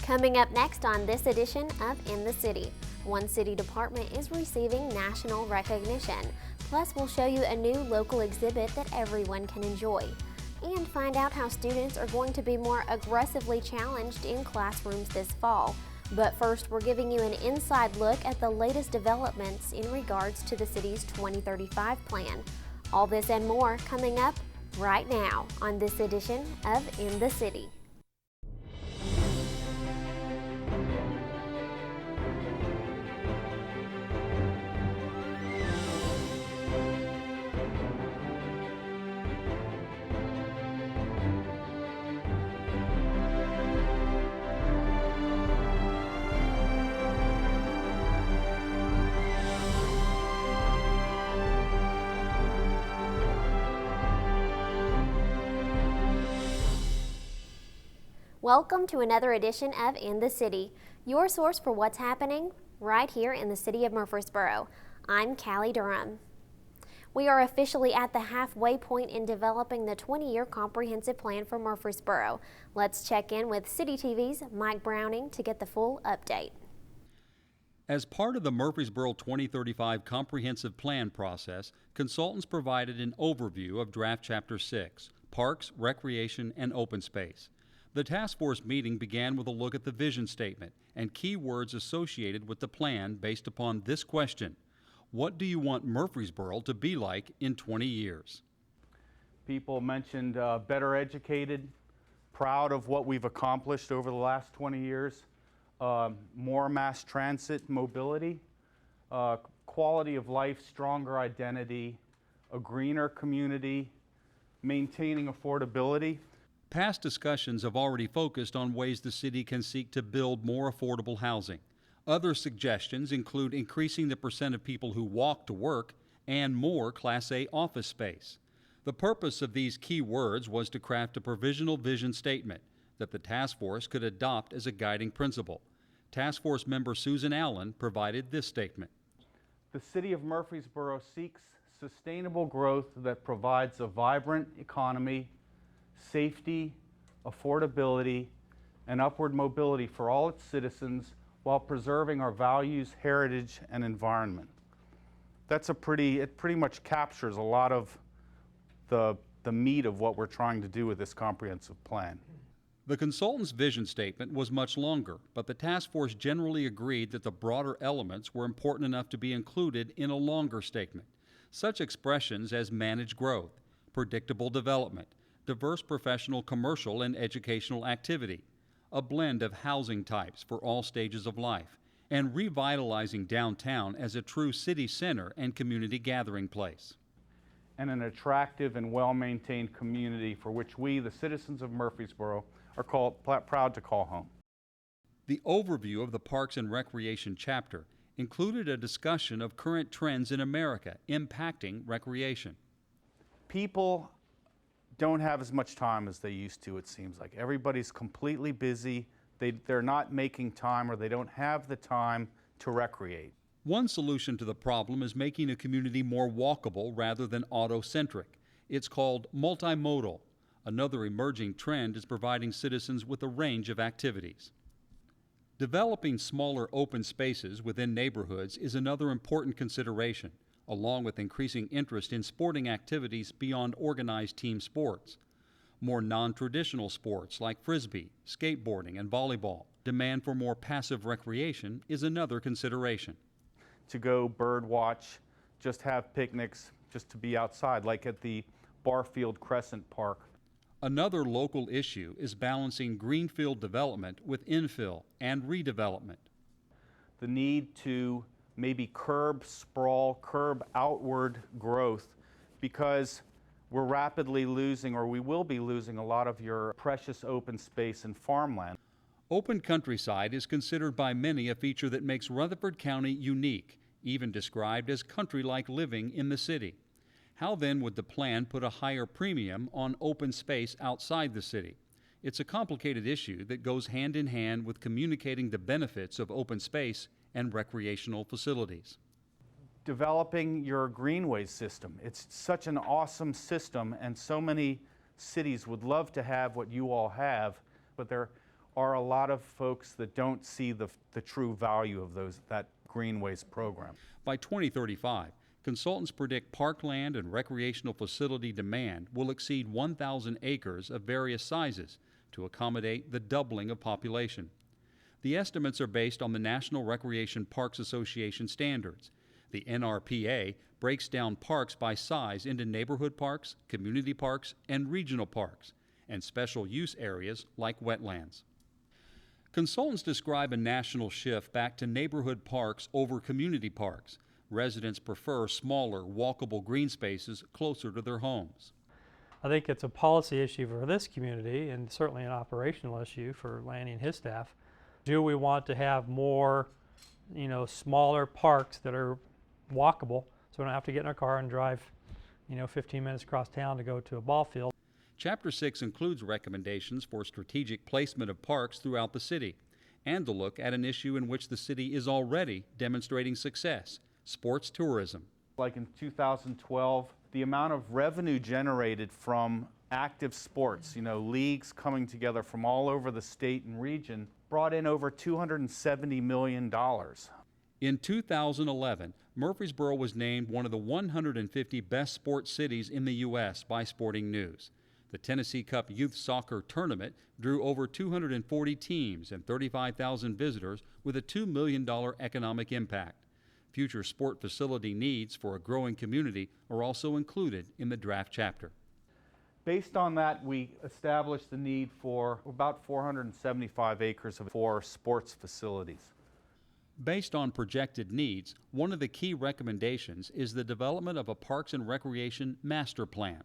Coming up next on this edition of In the City, one city department is receiving national recognition. Plus, we'll show you a new local exhibit that everyone can enjoy. And find out how students are going to be more aggressively challenged in classrooms this fall. But first, we're giving you an inside look at the latest developments in regards to the city's 2035 plan. All this and more coming up right now on this edition of In the City. Welcome to another edition of In the City, your source for what's happening right here in the city of Murfreesboro. I'm Callie Durham. We are officially at the halfway point in developing the 20-year comprehensive plan for Murfreesboro. Let's check in with CityTV's Mike Browning to get the full update. As part of the Murfreesboro 2035 comprehensive plan process, consultants provided an overview of Draft Chapter 6, Parks, Recreation, and Open Space. The task force meeting began with a look at the vision statement and key words associated with the plan based upon this question: what do you want Murfreesboro to be like in 20 years? People mentioned better educated, proud of what we've accomplished over the last 20 years, more mass transit mobility, quality of life, stronger identity, a greener community, maintaining affordability. Past discussions have already focused on ways the city can seek to build more affordable housing. Other suggestions include increasing the percent of people who walk to work and more Class A office space. The purpose of these key words was to craft a provisional vision statement that the task force could adopt as a guiding principle. Task force member Susan Allen provided this statement. The city of Murfreesboro seeks sustainable growth that provides a vibrant economy, safety, affordability, and upward mobility for all its citizens while preserving our values, heritage, and environment. It pretty much captures a lot of the meat of what we're trying to do with this comprehensive plan. The consultant's vision statement was much longer, but the task force generally agreed that the broader elements were important enough to be included in a longer statement. Such expressions as managed growth, predictable development, diverse professional, commercial, and educational activity, a blend of housing types for all stages of life, and revitalizing downtown as a true city center and community gathering place. And an attractive and well-maintained community for which we, the citizens of Murfreesboro, are proud to call home. The overview of the Parks and Recreation chapter included a discussion of current trends in America impacting recreation. People don't have as much time as they used to, it seems like. Everybody's completely busy. They're not making time, or they don't have the time to recreate. One solution to the problem is making a community more walkable rather than auto-centric. It's called multimodal. Another emerging trend is providing citizens with a range of activities. Developing smaller open spaces within neighborhoods is another important consideration, along with increasing interest in sporting activities beyond organized team sports. More non-traditional sports like frisbee, skateboarding, and volleyball. Demand for more passive recreation is another consideration. To go bird watch, just have picnics, just to be outside, like at the Barfield Crescent Park. Another local issue is balancing greenfield development with infill and redevelopment. The need to maybe curb sprawl, curb outward growth, because we're rapidly losing, or we will be losing, a lot of your precious open space and farmland. Open countryside is considered by many a feature that makes Rutherford County unique, even described as country-like living in the city. How then would the plan put a higher premium on open space outside the city? It's a complicated issue that goes hand in hand with communicating the benefits of open space and recreational facilities. Developing your greenways system. It's such an awesome system, and so many cities would love to have what you all have, but there are a lot of folks that don't see the true value of that greenways program. By 2035, consultants predict parkland and recreational facility demand will exceed 1,000 acres of various sizes to accommodate the doubling of population. The estimates are based on the National Recreation Parks Association standards. The NRPA breaks down parks by size into neighborhood parks, community parks, and regional parks, and special use areas like wetlands. Consultants describe a national shift back to neighborhood parks over community parks. Residents prefer smaller, walkable green spaces closer to their homes. I think it's a policy issue for this community and certainly an operational issue for Lanny and his staff. Do we want to have more, smaller parks that are walkable so we don't have to get in our car and drive, 15 minutes across town to go to a ball field? Chapter 6 includes recommendations for strategic placement of parks throughout the city and a look at an issue in which the city is already demonstrating success: sports tourism. Like in 2012, the amount of revenue generated from active sports, leagues coming together from all over the state and region, brought in over $270 million. In 2011, Murfreesboro was named one of the 150 best sports cities in the U.S. by Sporting News. The Tennessee Cup Youth Soccer Tournament drew over 240 teams and 35,000 visitors with a $2 million economic impact. Future sport facility needs for a growing community are also included in the draft chapter. Based on that, we established the need for about 475 acres for sports facilities. Based on projected needs, one of the key recommendations is the development of a Parks and Recreation Master Plan.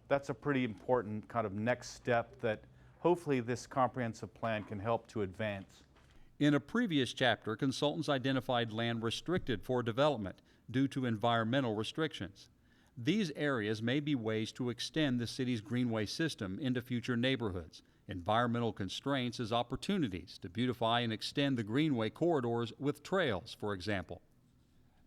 That's a pretty important kind of next step that hopefully this comprehensive plan can help to advance. In a previous chapter, consultants identified land restricted for development due to environmental restrictions. These areas may be ways to extend the city's greenway system into future neighborhoods. Environmental constraints as opportunities to beautify and extend the greenway corridors with trails, for example.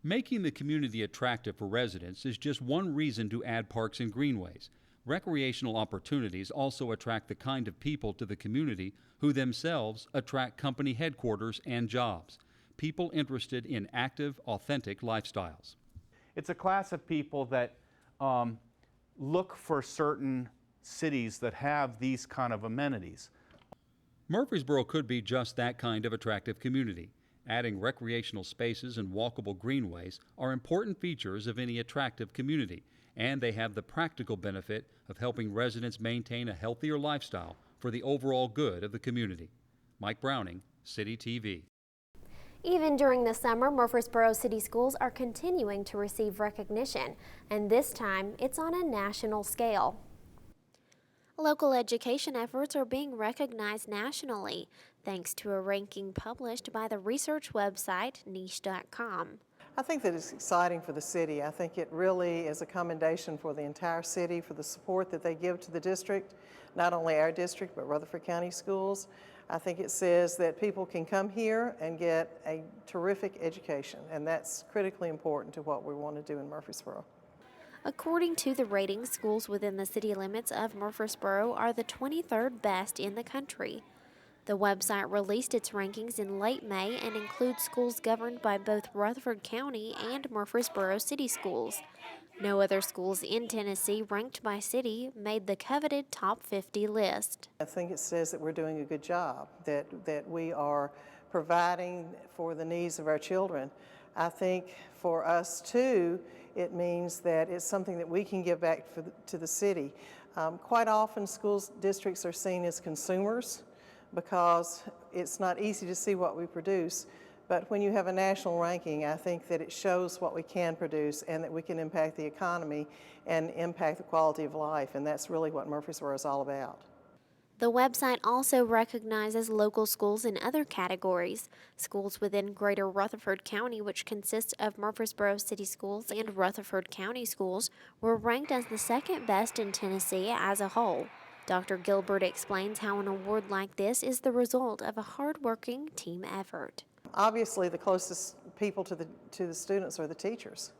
Making the community attractive for residents is just one reason to add parks and greenways. Recreational opportunities also attract the kind of people to the community who themselves attract company headquarters and jobs, people interested in active, authentic lifestyles. It's a class of people that look for certain cities that have these kind of amenities. Murfreesboro could be just that kind of attractive community. Adding recreational spaces and walkable greenways are important features of any attractive community, and they have the practical benefit of helping residents maintain a healthier lifestyle for the overall good of the community. Mike Browning, CityTV. Even during the summer, Murfreesboro City Schools are continuing to receive recognition, and this time it's on a national scale. Local education efforts are being recognized nationally, thanks to a ranking published by the research website niche.com. I think that it's exciting for the city. I think it really is a commendation for the entire city for the support that they give to the district, not only our district, but Rutherford County schools. I think it says that people can come here and get a terrific education, and that's critically important to what we want to do in Murfreesboro. According to the ratings, schools within the city limits of Murfreesboro are the 23rd best in the country. The website released its rankings in late May and includes schools governed by both Rutherford County and Murfreesboro City Schools. No other schools in Tennessee ranked by city made the coveted top 50 list. I think it says that we're doing a good job, that we are providing for the needs of our children. I think for us too, it means that it's something that we can give back to the city. Quite often schools districts are seen as consumers because it's not easy to see what we produce. But when you have a national ranking, I think that it shows what we can produce and that we can impact the economy and impact the quality of life, and that's really what Murfreesboro is all about. The website also recognizes local schools in other categories. Schools within Greater Rutherford County, which consists of Murfreesboro City Schools and Rutherford County Schools, were ranked as the second best in Tennessee as a whole. Dr. Gilbert explains how an award like this is the result of a hard-working team effort. Obviously, the closest people to the students are the teachers.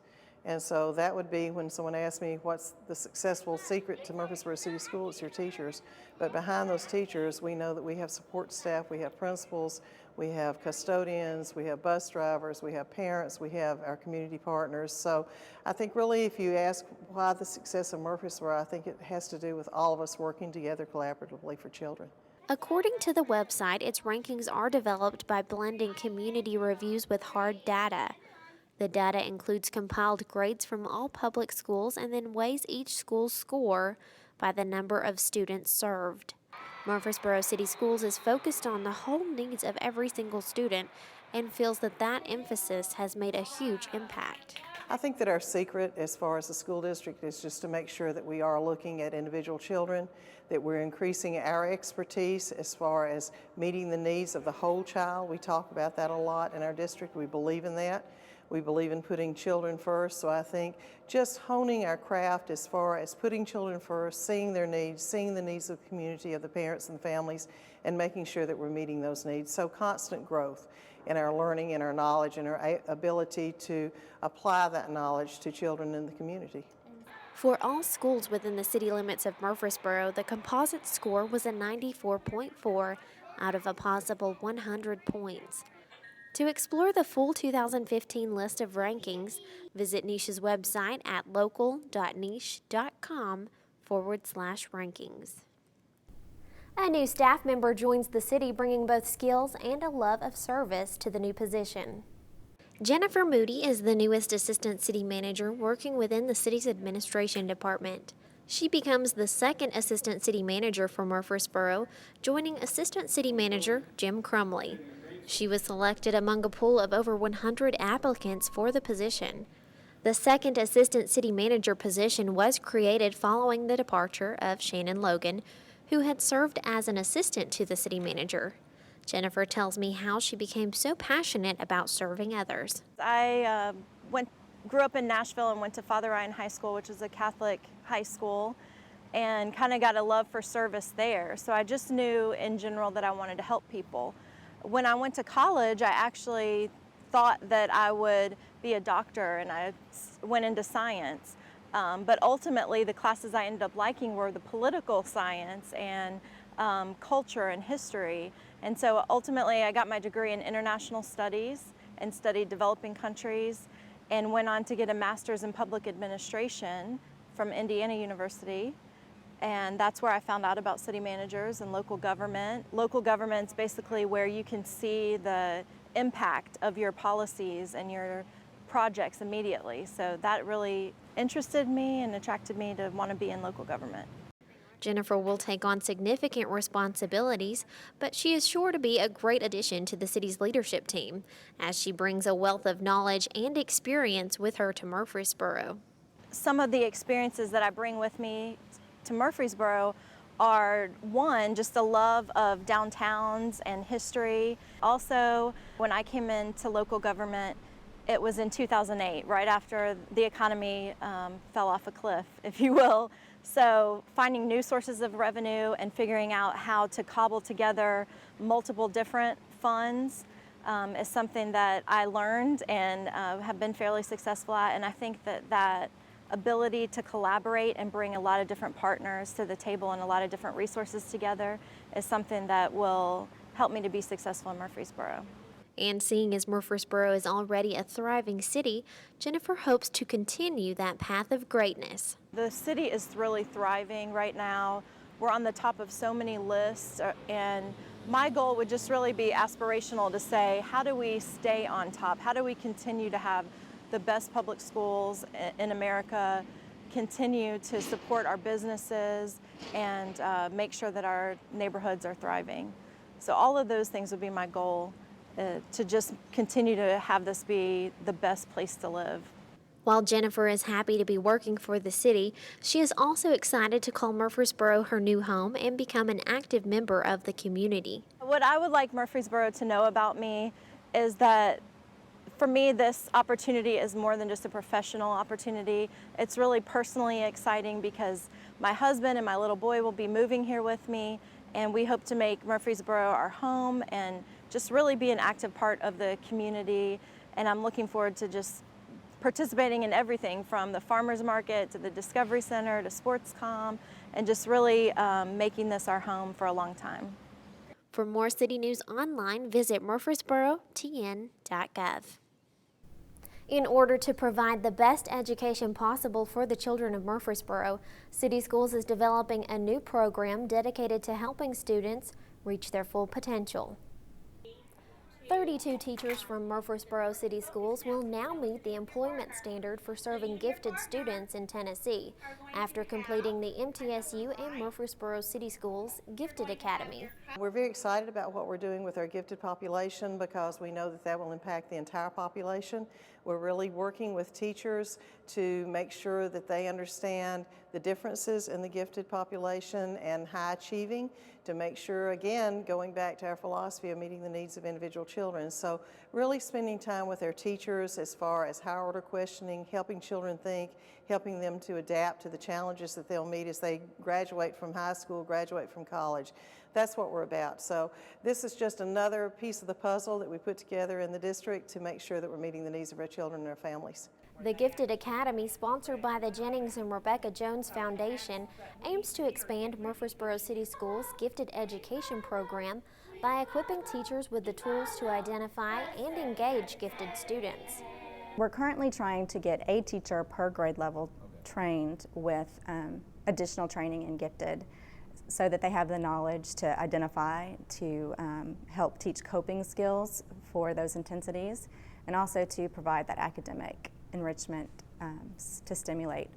And so that would be when someone asks me what's the successful secret to Murfreesboro City Schools, it's your teachers. But behind those teachers, we know that we have support staff, we have principals, we have custodians, we have bus drivers, we have parents, we have our community partners. So I think really if you ask why the success of Murfreesboro, I think it has to do with all of us working together collaboratively for children. According to the website, its rankings are developed by blending community reviews with hard data. The data includes compiled grades from all public schools and then weighs each school's score by the number of students served. Murfreesboro City Schools is focused on the whole needs of every single student and feels that that emphasis has made a huge impact. I think that our secret as far as the school district is just to make sure that we are looking at individual children, that we're increasing our expertise as far as meeting the needs of the whole child. We talk about that a lot in our district. We believe in that. We believe in putting children first, so I think just honing our craft as far as putting children first, seeing their needs, seeing the needs of the community, of the parents and families, and making sure that we're meeting those needs. So constant growth in our learning, in our knowledge, and our ability to apply that knowledge to children in the community. For all schools within the city limits of Murfreesboro, the composite score was a 94.4 out of a possible 100 points. To explore the full 2015 list of rankings, visit Niche's website at local.niche.com/rankings. A new staff member joins the city, bringing both skills and a love of service to the new position. Jennifer Moody is the newest assistant city manager working within the city's administration department. She becomes the second assistant city manager for Murfreesboro, joining assistant city manager Jim Crumley. She was selected among a pool of over 100 applicants for the position. The second assistant city manager position was created following the departure of Shannon Logan, who had served as an assistant to the city manager. Jennifer tells me how she became so passionate about serving others. I grew up in Nashville and went to Father Ryan High School, which is a Catholic high school, and kind of got a love for service there. So I just knew in general that I wanted to help people. When I went to college, I actually thought that I would be a doctor, and I went into science. But ultimately, the classes I ended up liking were the political science and culture and history. And so ultimately, I got my degree in international studies and studied developing countries, and went on to get a master's in public administration from Indiana University. And that's where I found out about city managers and local government. Local government's basically where you can see the impact of your policies and your projects immediately. So that really interested me and attracted me to want to be in local government. Jennifer will take on significant responsibilities, but she is sure to be a great addition to the city's leadership team, as she brings a wealth of knowledge and experience with her to Murfreesboro. Some of the experiences that I bring with me to Murfreesboro are, one, just a love of downtowns and history. Also, when I came into local government, it was in 2008, right after the economy fell off a cliff, if you will. So finding new sources of revenue and figuring out how to cobble together multiple different funds is something that I learned and have been fairly successful at. And I think that ability to collaborate and bring a lot of different partners to the table and a lot of different resources together is something that will help me to be successful in Murfreesboro. And seeing as Murfreesboro is already a thriving city, Jennifer hopes to continue that path of greatness. The city is really thriving right now. We're on the top of so many lists, and my goal would just really be aspirational to say, how do we stay on top? How do we continue to have the best public schools in America, continue to support our businesses, and make sure that our neighborhoods are thriving? So all of those things would be my goal, to just continue to have this be the best place to live. While Jennifer is happy to be working for the city, she is also excited to call Murfreesboro her new home and become an active member of the community. What I would like Murfreesboro to know about me is that for me, this opportunity is more than just a professional opportunity. It's really personally exciting because my husband and my little boy will be moving here with me, and we hope to make Murfreesboro our home and just really be an active part of the community. And I'm looking forward to just participating in everything from the farmers market to the Discovery Center to SportsCom, and just really making this our home for a long time. For more city news online, visit murfreesborotn.gov. In order to provide the best education possible for the children of Murfreesboro, City Schools is developing a new program dedicated to helping students reach their full potential. 32 teachers from Murfreesboro City Schools will now meet the employment standard for serving gifted students in Tennessee after completing the MTSU and Murfreesboro City Schools Gifted Academy. We're very excited about what we're doing with our gifted population because we know that that will impact the entire population. We're really working with teachers to make sure that they understand the differences in the gifted population and high achieving, to make sure, again, going back to our philosophy of meeting the needs of individual children. So really spending time with our teachers as far as higher order questioning, helping children think, helping them to adapt to the challenges that they'll meet as they graduate from high school, graduate from college. That's what we're about. So this is just another piece of the puzzle that we put together in the district to make sure that we're meeting the needs of our children and our families. The Gifted Academy, sponsored by the Jennings and Rebecca Jones Foundation, aims to expand Murfreesboro City Schools' gifted education program by equipping teachers with the tools to identify and engage gifted students. We're currently trying to get a teacher per grade level trained with additional training in gifted, so that they have the knowledge to identify, to help teach coping skills for those intensities, and also to provide that academic enrichment to stimulate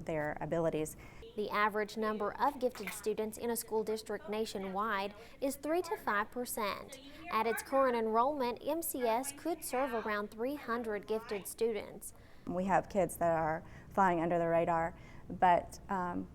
their abilities. The average number of gifted students in a school district nationwide is 3 to 5%. At its current enrollment, MCS could serve around 300 gifted students. We have kids that are flying under the radar, but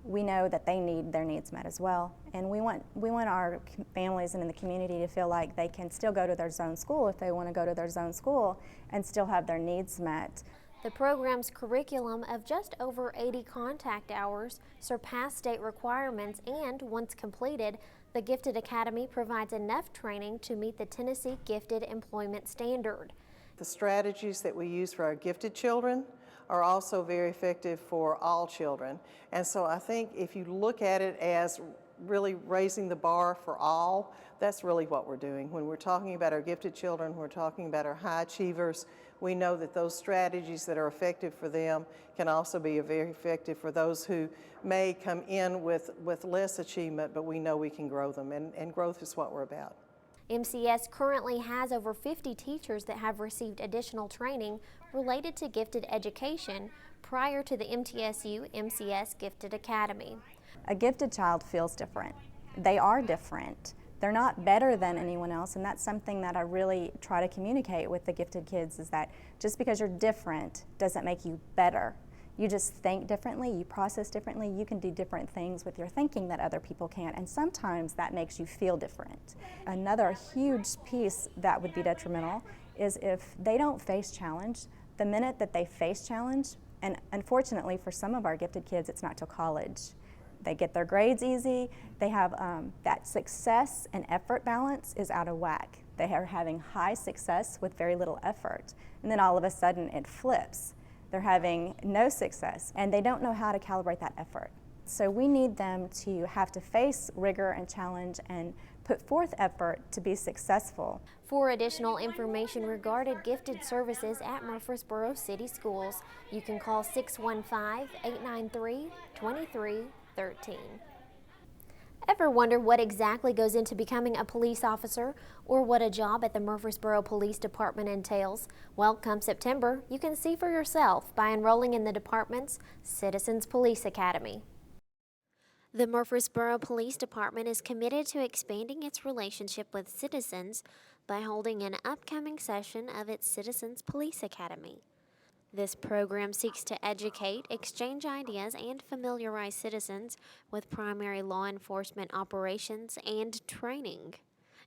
we know that they need their needs met as well. And we want our families and in the community to feel like they can still go to their zone school if they want to go to their zone school and still have their needs met. The program's curriculum of just over 80 contact hours surpassed state requirements, and once completed, the Gifted Academy provides enough training to meet the Tennessee Gifted Employment Standard. The strategies that we use for our gifted children are also very effective for all children. And so I think if you look at it as really raising the bar for all, that's really what we're doing. When we're talking about our gifted children, we're talking about our high achievers, we know that those strategies that are effective for them can also be very effective for those who may come in with less achievement, but we know we can grow them, and growth is what we're about. MCS currently has over 50 teachers that have received additional training related to gifted education prior to the MTSU MCS Gifted Academy. A gifted child feels different. They are different. They're not better than anyone else, and that's something that I really try to communicate with the gifted kids, is that just because you're different doesn't make you better. You just think differently, you process differently, you can do different things with your thinking that other people can't, and sometimes that makes you feel different. Another huge piece that would be detrimental is if they don't face challenge. The minute that they face challenge, and unfortunately for some of our gifted kids, it's not till college. They get their grades easy, they have that success and effort balance is out of whack. They are having high success with very little effort, and then all of a sudden it flips. They're having no success, and they don't know how to calibrate that effort. So we need them to have to face rigor and challenge and put forth effort to be successful. For additional information regarding gifted services at Murfreesboro City Schools, you can call 615-893-2313. Ever wonder what exactly goes into becoming a police officer, or what a job at the Murfreesboro Police Department entails? Well, come September, you can see for yourself by enrolling in the department's Citizens Police Academy. The Murfreesboro Police Department is committed to expanding its relationship with citizens by holding an upcoming session of its Citizens Police Academy. This program seeks to educate, exchange ideas, and familiarize citizens with primary law enforcement operations and training.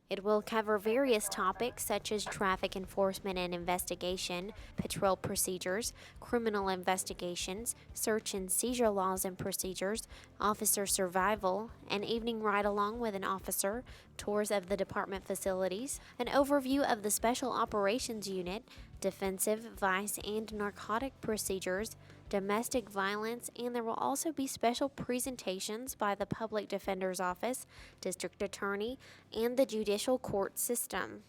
It will cover various topics such as traffic enforcement and investigation, patrol procedures, criminal investigations, search and seizure laws and procedures, officer survival, an evening ride-along with an officer, tours of the department facilities, an overview of the Special Operations Unit, defensive, vice, and narcotic procedures, domestic violence, and there will also be special presentations by the Public Defender's Office, District Attorney, and the Judicial Court System.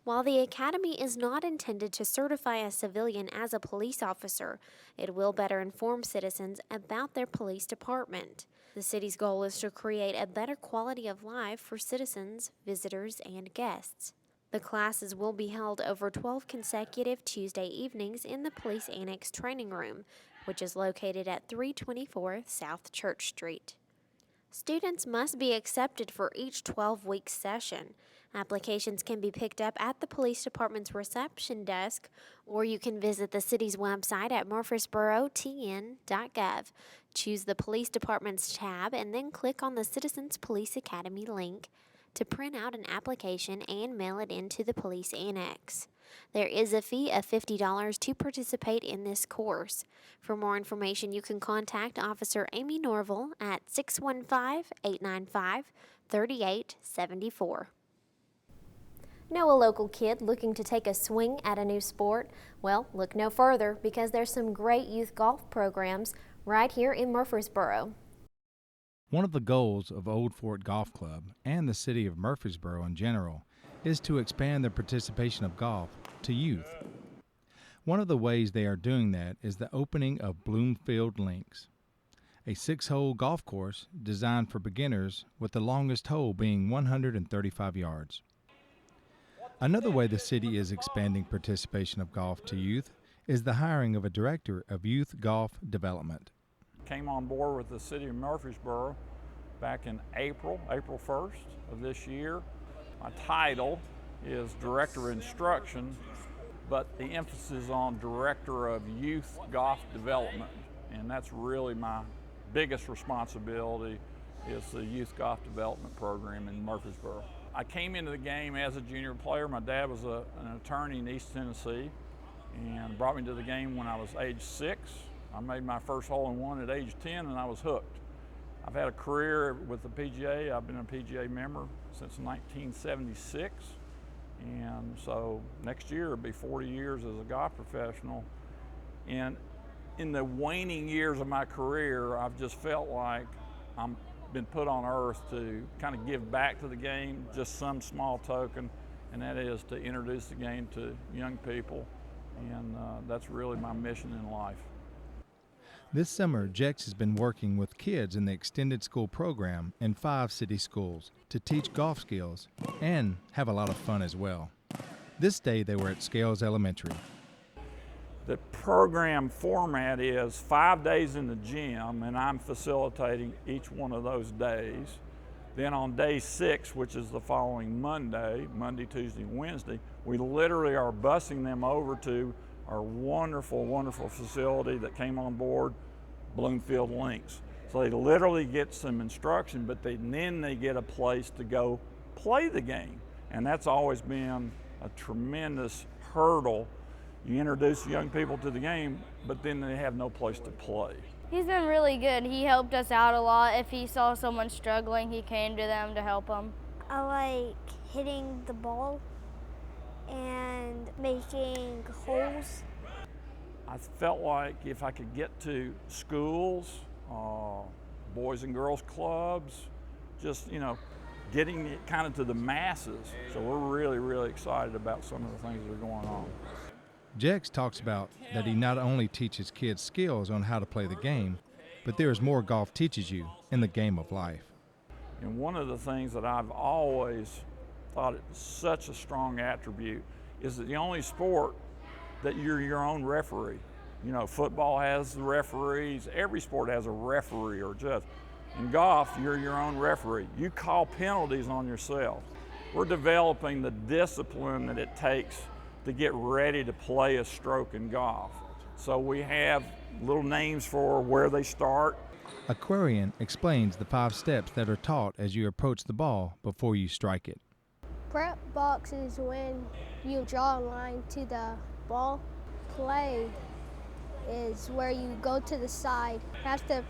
While the Academy is not intended to certify a civilian as a police officer, it will better inform citizens about their police department. The city's goal is to create a better quality of life for citizens, visitors, and guests. The classes will be held over 12 consecutive Tuesday evenings in the Police Annex Training Room, which is located at 324 South Church Street. Students must be accepted for each 12-week session. Applications can be picked up at the police department's reception desk, or you can visit the city's website at murfreesborotn.gov. Choose the police department's tab and then click on the Citizens Police Academy link to print out an application and mail it into the police annex. There is a fee of $50 to participate in this course. For more information, you can contact Officer Amy Norville at 615-895-3874. Know a local kid looking to take a swing at a new sport? Well, look no further, because there's some great youth golf programs right here in Murfreesboro. One of the goals of Old Fort Golf Club and the city of Murfreesboro in general is to expand the participation of golf to youth. One of the ways they are doing that is the opening of Bloomfield Links, a 6-hole golf course designed for beginners with the longest hole being 135 yards. Another way the city is expanding participation of golf to youth is the hiring of a director of youth golf development. Came on board with the city of Murfreesboro back in April 1st of this year. My title is Director of Instruction, but the emphasis on Director of Youth Golf Development, and that's really my biggest responsibility, is the Youth Golf Development Program in Murfreesboro. I came into the game as a junior player. My dad was an attorney in East Tennessee and brought me to the game when I was age 6. I made my first hole-in-one at age 10 and I was hooked. I've had a career with the PGA. I've been a PGA member since 1976. And so next year it'll be 40 years as a golf professional. And in the waning years of my career, I've just felt like I've been put on earth to kind of give back to the game, just some small token, and that is to introduce the game to young people. And that's really my mission in life. This summer, Jex has been working with kids in the extended school program in 5 city schools to teach golf skills and have a lot of fun as well. This day they were at Scales Elementary. The program format is 5 days in the gym, and I'm facilitating each one of those days. Then on day 6, which is the following Monday, Tuesday, and Wednesday, we literally are busing them over to our wonderful, wonderful facility that came on board, Bloomfield Links. So they literally get some instruction, but then they get a place to go play the game. And that's always been a tremendous hurdle. You introduce young people to the game, but then they have no place to play. He's been really good. He helped us out a lot. If he saw someone struggling, he came to them to help them. I like hitting the ball and making holes. I felt like if I could get to schools, boys and girls clubs, just, getting it kind of to the masses. So we're really, really excited about some of the things that are going on. Jex talks about that he not only teaches kids skills on how to play the game, but there is more golf teaches you in the game of life. And one of the things that I've always thought is such a strong attribute is that the only sport that you're your own referee. Football has the referees, every sport has a referee or judge. In golf, you're your own referee. You call penalties on yourself. We're developing the discipline that it takes to get ready to play a stroke in golf. So we have little names for where they start. Aquarian explains the 5 steps that are taught as you approach the ball before you strike it. Prep box is when you draw a line to the ball. Play is where you go to the side. Pass the,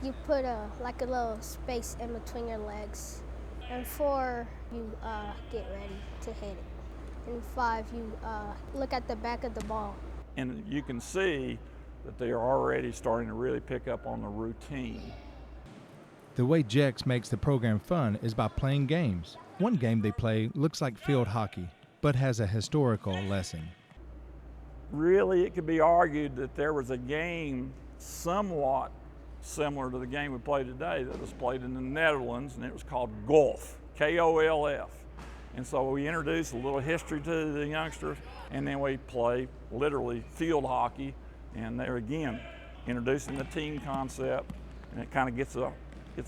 you put a little space in between your legs. And 4, you get ready to hit it. And 5, you look at the back of the ball. And you can see that they are already starting to really pick up on the routine. The way Jex makes the program fun is by playing games. One game they play looks like field hockey, but has a historical lesson. Really, it could be argued that there was a game somewhat similar to the game we played today that was played in the Netherlands, and it was called golf, K-O-L-F. And so we introduce a little history to the youngsters, and then we play literally field hockey, and there again, introducing the team concept, and it kind of gets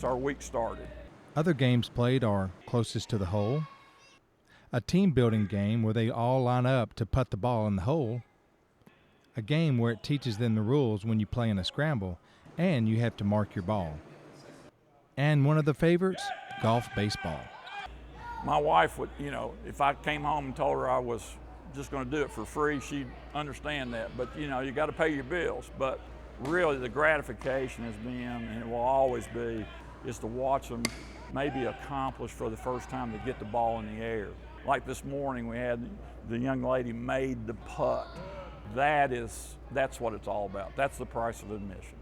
our week started. Other games played are closest to the hole, a team building game where they all line up to putt the ball in the hole, a game where it teaches them the rules when you play in a scramble and you have to mark your ball. And one of the favorites, golf baseball. My wife would, if I came home and told her I was just going to do it for free, she'd understand that. But, you got to pay your bills. But really the gratification has been, and it will always be, is to watch them maybe accomplish for the first time to get the ball in the air. Like this morning, we had the young lady made the putt. That's what it's all about. That's the price of admission.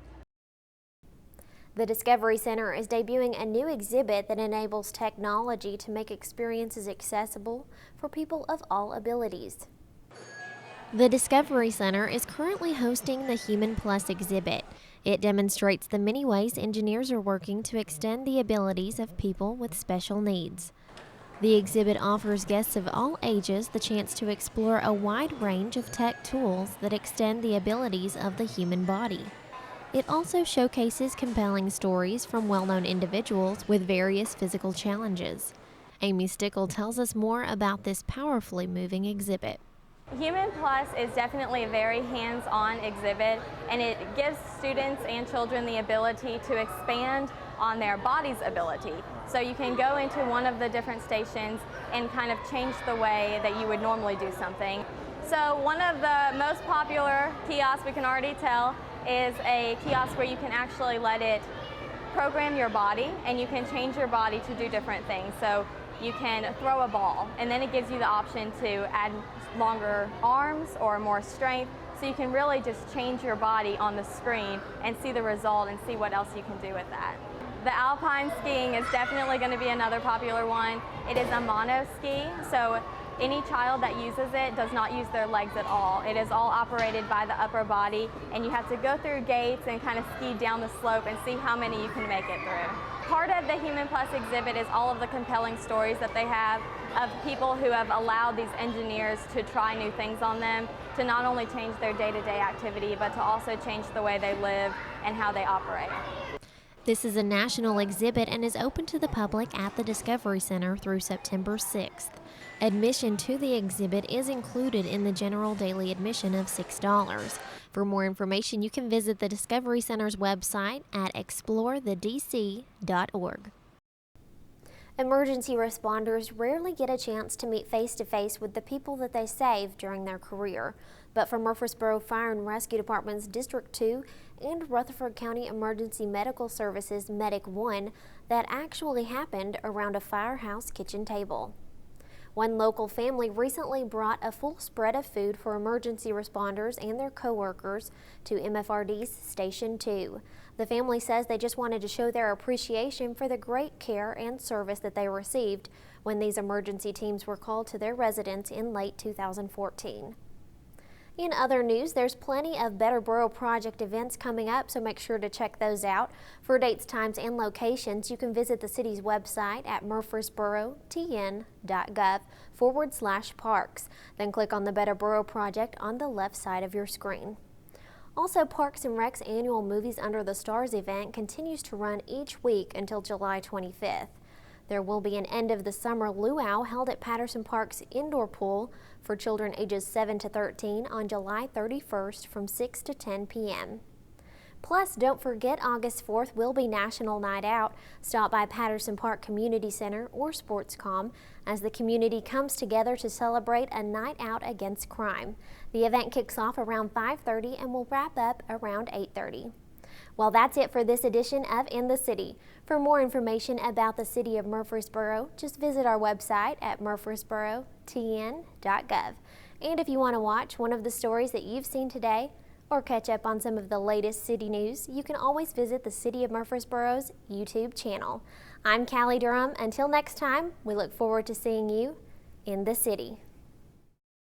The Discovery Center is debuting a new exhibit that enables technology to make experiences accessible for people of all abilities. The Discovery Center is currently hosting the Human Plus exhibit. It demonstrates the many ways engineers are working to extend the abilities of people with special needs. The exhibit offers guests of all ages the chance to explore a wide range of tech tools that extend the abilities of the human body. It also showcases compelling stories from well-known individuals with various physical challenges. Amy Stickle tells us more about this powerfully moving exhibit. Human Plus is definitely a very hands-on exhibit, and it gives students and children the ability to expand on their body's ability. So you can go into one of the different stations and kind of change the way that you would normally do something. So one of the most popular kiosks, we can already tell, is a kiosk where you can actually let it program your body, and you can change your body to do different things. So you can throw a ball, and then it gives you the option to add longer arms or more strength. So you can really just change your body on the screen and see the result and see what else you can do with that. The alpine skiing is definitely going to be another popular one. It is a mono ski, so any child that uses it does not use their legs at all. It is all operated by the upper body, and you have to go through gates and kind of ski down the slope and see how many you can make it through. Part of the Human Plus exhibit is all of the compelling stories that they have of people who have allowed these engineers to try new things on them, to not only change their day-to-day activity, but to also change the way they live and how they operate. This is a national exhibit and is open to the public at the Discovery Center through September 6th. Admission to the exhibit is included in the general daily admission of $6. For more information, you can visit the Discovery Center's website at explorethedc.org. Emergency responders rarely get a chance to meet face-to-face with the people that they save during their career. But for Murfreesboro Fire and Rescue Department's District 2 and Rutherford County Emergency Medical Services Medic 1, that actually happened around a firehouse kitchen table. One local family recently brought a full spread of food for emergency responders and their co-workers to MFRD's Station 2. The family says they just wanted to show their appreciation for the great care and service that they received when these emergency teams were called to their residence in late 2014. In other news, there's plenty of Better Boro project events coming up, so make sure to check those out. For dates, times, and locations, you can visit the city's website at murfreesborotn.gov/parks. Then click on the Better Boro project on the left side of your screen. Also, Parks and Rec's annual Movies Under the Stars event continues to run each week until July 25th. There will be an end of the summer luau held at Patterson Park's indoor pool for children ages 7 to 13 on July 31st from 6 to 10 p.m. Plus, don't forget August 4th will be National Night Out. Stop by Patterson Park Community Center or Sportscom as the community comes together to celebrate a night out against crime. The event kicks off around 5:30 and will wrap up around 8:30. Well, that's it for this edition of In the City. For more information about the City of Murfreesboro, just visit our website at murfreesborotn.gov. And if you want to watch one of the stories that you've seen today, or catch up on some of the latest city news, you can always visit the City of Murfreesboro's YouTube channel. I'm Callie Durham. Until next time, we look forward to seeing you in the city.